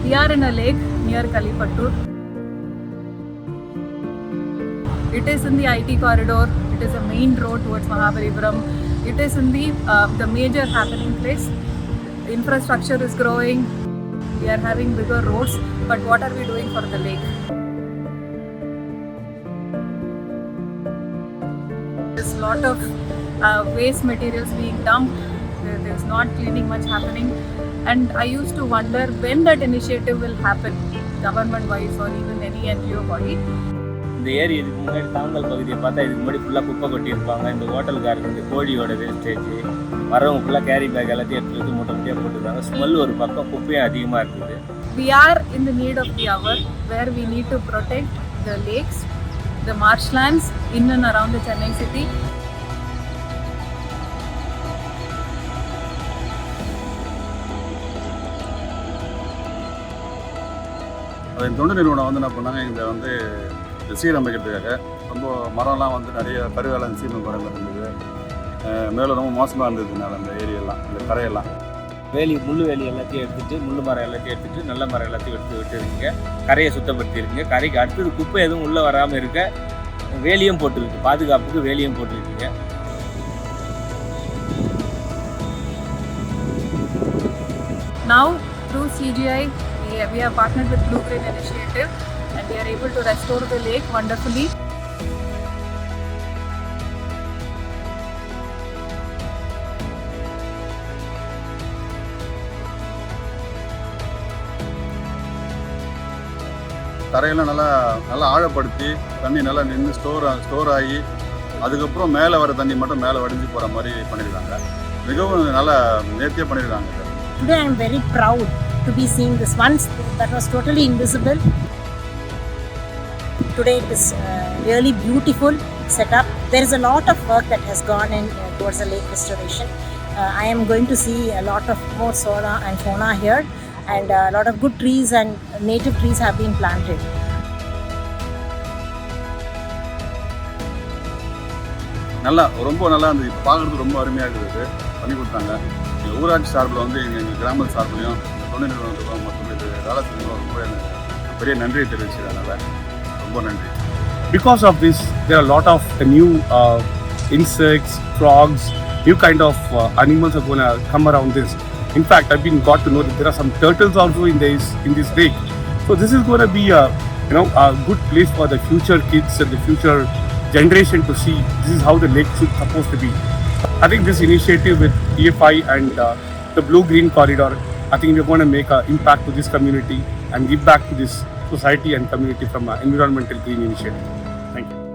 We are in a lake near Kazhipattur. It is in the IT corridor. It is a main road towards Mahabalipuram. It is in the major happening place. Infrastructure is growing. We are having bigger roads. But what are we doing for the lake? There's a lot of waste materials being dumped. There's not cleaning much happening. And I used to wonder when that initiative will happen, government-wise or even any NGO body. இந்த ஏரி இதுக்கு முன்னாடி தாங்கல் பகுதியை பார்த்தா இதுக்கு முன்னாடி ஃபுல்லாக குப்பை கொட்டியிருப்பாங்க. இந்த ஹோட்டலுக்காரங்க இந்த கோழியோட வேஸ்டேஜ் வரவங்க ஃபுல்லாக கேரி பேக் எல்லாத்தையும் எடுத்து மூட்டை மூட்டையாக போட்டுருக்காங்க. ஸ்மெல் ஒரு பக்கம், குப்பையும் அதிகமாக இருக்குது. We are in the need of the hour where we need to protect the lakes, the marshlands in and around the Chennai city. அதை தொண்டு நிறுவனம் வந்து என்ன பண்ணாங்க, இங்கே வந்து சீரமைக்கிறதுக்காக ரொம்ப மரம்லாம் வந்து நிறைய கருவேலம் சீமை மரம் இருந்தது. மேலே ரொம்ப மோசமாக இருந்ததுனால அந்த ஏரியெல்லாம், இந்த கரையெல்லாம் முள் வேலி எல்லாத்தையும் எடுத்துகிட்டு, முள் மரம் எல்லாத்தையும் எடுத்துகிட்டு, நல்ல மரம் எல்லாத்தையும் எடுத்து விட்டுருக்கீங்க. கரையை சுத்தப்படுத்தியிருக்கீங்க. கரைக்கு அடுத்தது குப்பை எதுவும் உள்ளே வராமல் இருக்க வேலியும் போட்டுருக்கு, பாதுகாப்புக்கு வேலியும் போட்டிருக்கீங்க. Now through CGI we have partnered with BlueGreen initiative and we are able to restore the lake wonderfully. கரையெல்லாம் நல்லா ஆழப்படுத்தி தண்ணி நல்லா நின்று ஸ்டோர் ஆகி அதுக்கப்புறம் மேலே வர தண்ணி மட்டும் மேலே வடிஞ்சு போகிற மாதிரி பண்ணியிருக்காங்க. மிகவும் நல்லா நேர்த்தியாக பண்ணியிருக்காங்க. Today I am very proud to be seeing this once that was totally invisible. Today it is really beautiful setup. There is a lot of work that has gone in towards the lake restoration. I am going to see a lot of more flora and fauna here, and a lot of good trees and native trees have been planted. ரொம்ப நல்லா இருந்தது. இப்போ பார்க்குறதுக்கு ரொம்ப அருமையாக இருக்குது. பண்ணி கொடுத்தாங்க. ஊராட்சி சார்பில் வந்து எங்கள் கிராம சார்பிலையும் தொண்டு நிறுவனத்துக்கும் மற்றும் இது ராலத்துக்கும் ரொம்ப பெரிய நன்றியை தெரிவிச்சதுனால ரொம்ப நன்றி. Because of this, there are a lot of new insects, frogs, new kind of animals are going to come around this. In fact, I've got to know that there are some turtles also in this lake. So this is going to be a good place for the future kids and the future generation to see. This is how the lake should supposed to be. I think this initiative with E.F.I and the BlueGreen corridor, I think we're going to make an impact to this community and give back to this society and community from an environmental green initiative. Thank you.